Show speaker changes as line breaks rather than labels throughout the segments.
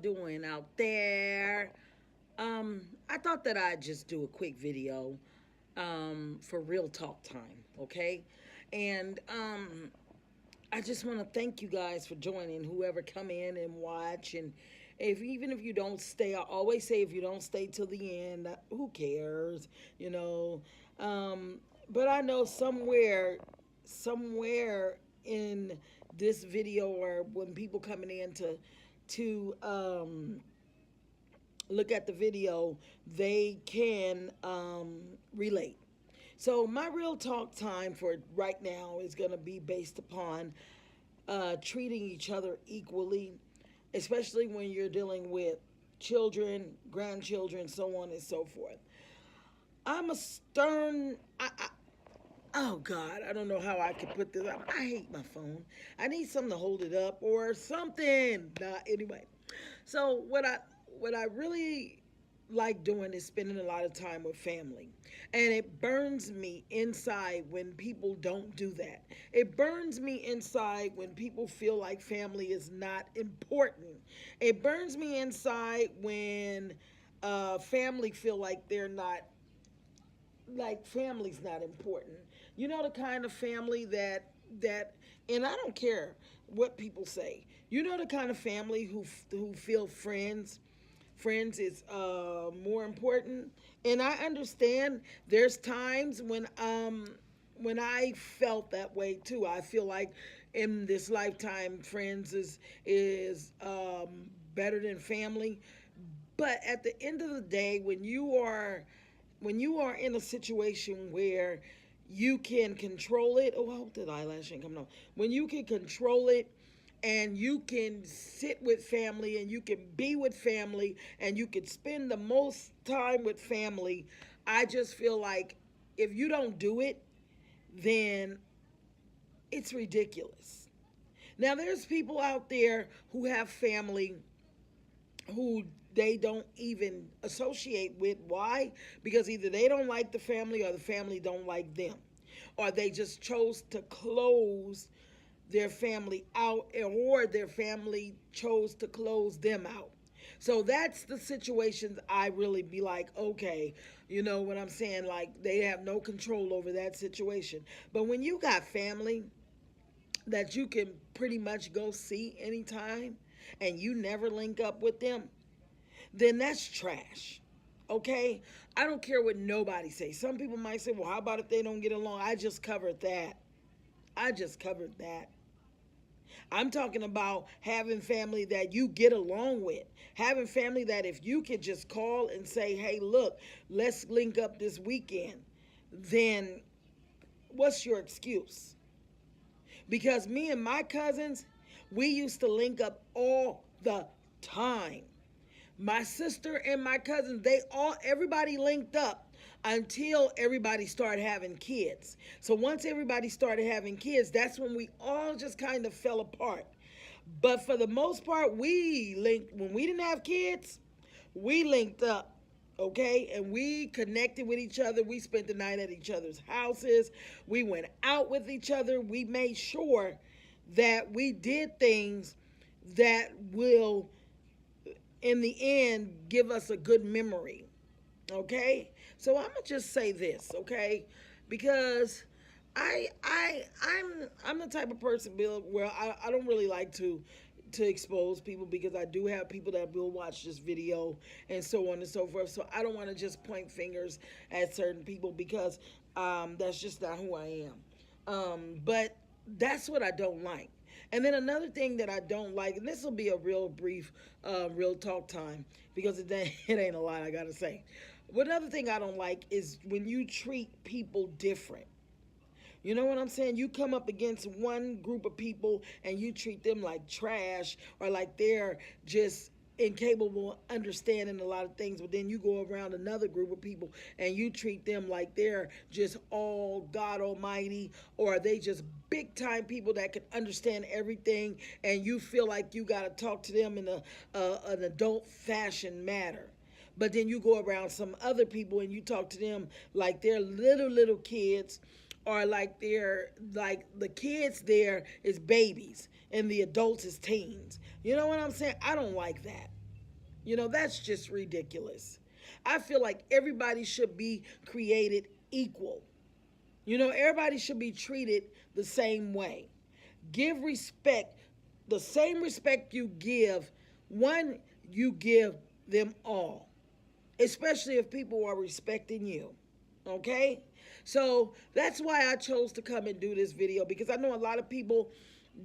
doing out there? I thought that I'd just do a quick video for real talk time, okay? And I just want to thank you guys for joining. Whoever come in and watch, and if even if you don't stay, I always say if you don't stay till the end, who cares, you know? Um, but I know somewhere in this video, or when people coming in to look at the video, they can relate. So my real talk time for right now is going to be based upon treating each other equally, especially when you're dealing with children, grandchildren, so on and so forth. I'm a stern. Oh God, I don't know how I could put this up. I hate my phone. I need something to hold it up or something. Nah, anyway. So what I really like doing is spending a lot of time with family. And it burns me inside when people don't do that. It burns me inside when people feel like family is not important. It burns me inside when family feel like they're not, like family's not important. You know, the kind of family that and I don't care what people say. You know, the kind of family who feel friends is more important. And I understand there's times when I felt that way too. I feel like in this lifetime friends is better than family. But at the end of the day, when you are in a situation where you can control it. Oh, I hope that eyelash ain't coming off. When you can control it and you can sit with family and you can be with family and you can spend the most time with family, I just feel like if you don't do it, then it's ridiculous. Now, there's people out there who have family who they don't even associate with. Why? Because either they don't like the family or the family don't like them. Or they just chose to close their family out, or their family chose to close them out. So that's the situations I really be like, okay, you know what I'm saying? Like they have no control over that situation. But when you got family that you can pretty much go see anytime and you never link up with them, then that's trash. Okay? I don't care what nobody says. Some people might say, well, how about if they don't get along? I just covered that. I just covered that. I'm talking about having family that you get along with. Having family that if you could just call and say, hey, look, let's link up this weekend, then what's your excuse? Because me and my cousins, we used to link up all the time. My sister and my cousins, everybody linked up until everybody started having kids. So once everybody started having kids, that's when we all just kind of fell apart. But for the most part, we linked when we didn't have kids, we linked up. Okay, and we connected with each other. We spent the night at each other's houses. We went out with each other. We made sure that we did things that will in the end give us a good memory. Okay? So I'm gonna just say this, okay? Because I'm the type of person, Bill, where I don't really like to expose people, because I do have people that will watch this video and so on and so forth. So I don't want to just point fingers at certain people, because that's just not who I am. But that's what I don't like. And then another thing that I don't like, and this will be a real brief, real talk time, because it ain't a lot I gotta say. But another thing I don't like is when you treat people different. You know what I'm saying? You come up against one group of people and you treat them like trash, or like they're just incapable of understanding a lot of things. But then you go around another group of people and you treat them like they're just all God Almighty, or they just big time people that can understand everything, and you feel like you got to talk to them in an adult fashion manner. But then you go around some other people and you talk to them like they're little kids, or like they're like the kids there is babies and the adults is teens. You know what I'm saying? I don't like that. That's just ridiculous. I feel like everybody should be created equal. Everybody should be treated the same way. Give respect, the same respect you give one, you give them all, especially if people are respecting you. Okay? So that's why I chose to come and do this video, because I know a lot of people,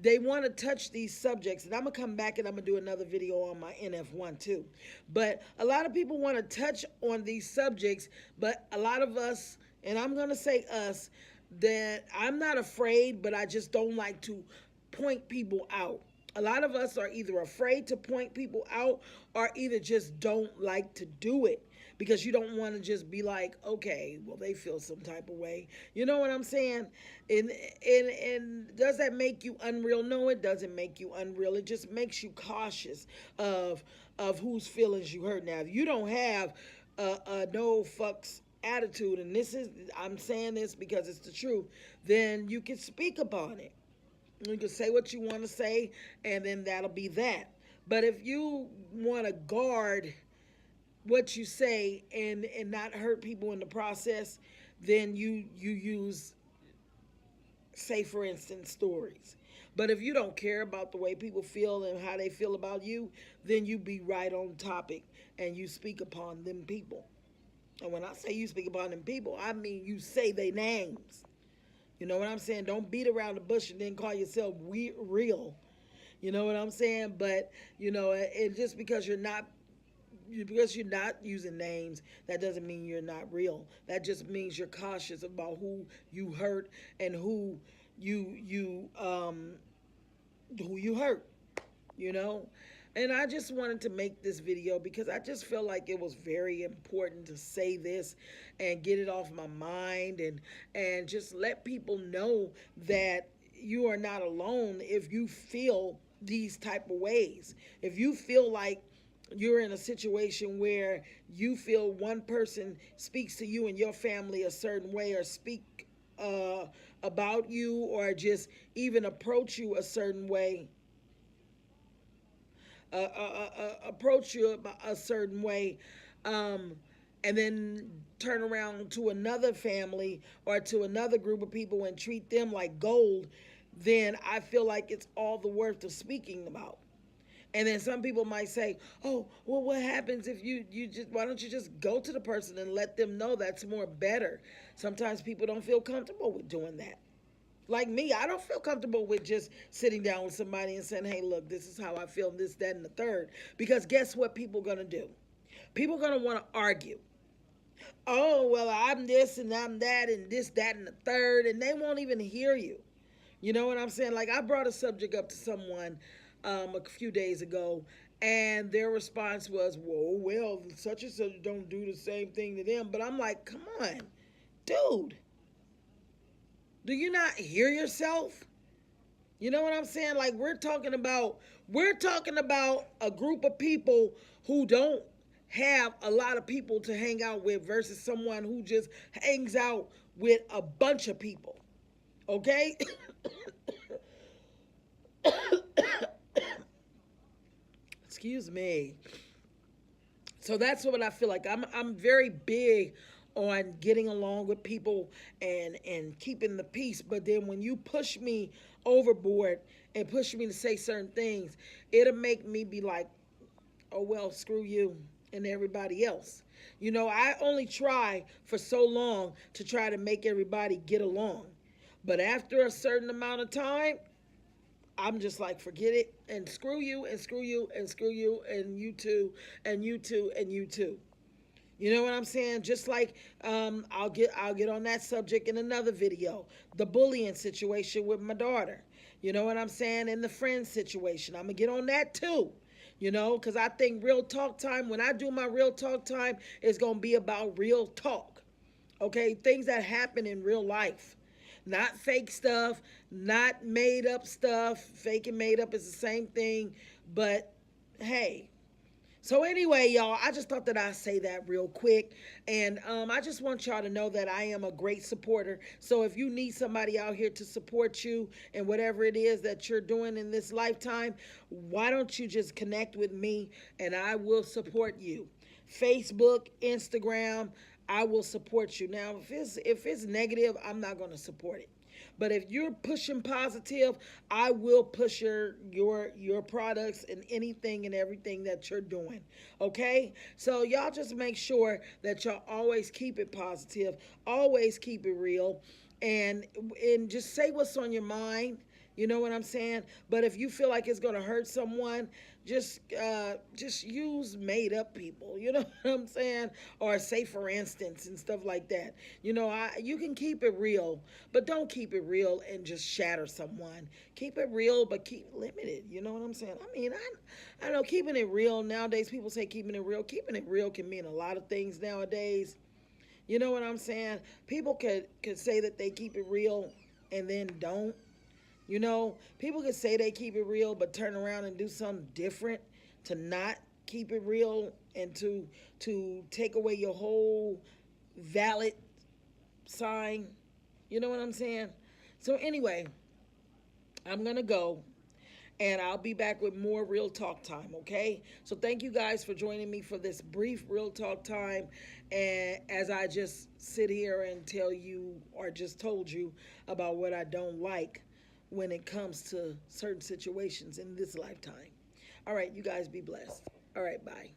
they want to touch these subjects, and I'm gonna come back and I'm gonna do another video on my NF1 too. But a lot of people want to touch on these subjects, but a lot of us, and I'm gonna say us, that I'm not afraid, but I just don't like to point people out. A lot of us are either afraid to point people out or either just don't like to do it, because you don't want to just be like, okay, well, they feel some type of way. You know what I'm saying? And does that make you unreal? No, it doesn't make you unreal. It just makes you cautious of whose feelings you hurt. Now, if you don't have a no fucks attitude, and I'm saying this because it's the truth, then you can speak upon it. You can say what you want to say, and then that'll be that. But if you want to guard what you say and not hurt people in the process, then you use, say for instance, stories. But if you don't care about the way people feel and how they feel about you, then you be right on topic and you speak upon them people. And when I say you speak upon them people, I mean you say their names. You know what I'm saying? Don't beat around the bush and then call yourself real. You know what I'm saying? But, and just because you're not using names, that doesn't mean you're not real. That just means you're cautious about who you hurt and who you hurt. And I just wanted to make this video because I just feel like it was very important to say this and get it off my mind, and just let people know that you are not alone if you feel these type of ways. If you feel like you're in a situation where you feel one person speaks to you and your family a certain way, or speak about you, or just even approach you a certain way, and then turn around to another family or to another group of people and treat them like gold, then I feel like it's all the worth of speaking about. And then some people might say, oh, well, what happens if why don't you just go to the person and let them know? That's more better. Sometimes people don't feel comfortable with doing that. Like me, I don't feel comfortable with just sitting down with somebody and saying, hey, look, this is how I feel, this, that, and the third. Because guess what people are going to do? People are going to want to argue. Oh, well, I'm this and I'm that and this, that, and the third. And they won't even hear you. You know what I'm saying? Like, I brought a subject up to someone a few days ago, and their response was, whoa, well, such and such don't do the same thing to them. But I'm like, come on, dude. Do you not hear yourself? You know what I'm saying? Like, we're talking about a group of people who don't have a lot of people to hang out with versus someone who just hangs out with a bunch of people. Okay? Excuse me. So that's what I feel like. I'm very big on getting along with people and keeping the peace. But then when you push me overboard and push me to say certain things, it'll make me be like, oh, well, screw you and everybody else. I only try for so long to try to make everybody get along. But after a certain amount of time, I'm just like, forget it, and screw you, and screw you, and screw you, and you too, and you too, and you too. You know what I'm saying? Just like I'll get on that subject in another video. The bullying situation with my daughter. You know what I'm saying? And the friend situation. I'm going to get on that too. Because I think real talk time, when I do my real talk time, it's going to be about real talk. Okay? Things that happen in real life. Not fake stuff, not made up stuff. Fake and made up is the same thing. But, hey. So anyway, y'all, I just thought that I'd say that real quick. And I just want y'all to know that I am a great supporter. So if you need somebody out here to support you and whatever it is that you're doing in this lifetime, why don't you just connect with me and I will support you. Facebook, Instagram, I will support you. Now, if it's negative, I'm not going to support it. But if you're pushing positive, I will push your products and anything and everything that you're doing. Okay? So y'all just make sure that y'all always keep it positive, always keep it real, and just say what's on your mind. You know what I'm saying? But if you feel like it's gonna hurt someone, just use made up people. You know what I'm saying? Or say for instance and stuff like that. You can keep it real, but don't keep it real and just shatter someone. Keep it real, but keep limited. You know what I'm saying? I mean, I know keeping it real nowadays. People say keeping it real. Keeping it real can mean a lot of things nowadays. You know what I'm saying? People could say that they keep it real and then don't. People can say they keep it real, but turn around and do something different to not keep it real and to take away your whole valid sign. You know what I'm saying? So anyway, I'm gonna go and I'll be back with more Real Talk Time, okay? So thank you guys for joining me for this brief Real Talk Time. And as I just sit here and tell you or just told you about what I don't like when it comes to certain situations in this lifetime. All right, you guys be blessed. All right, bye.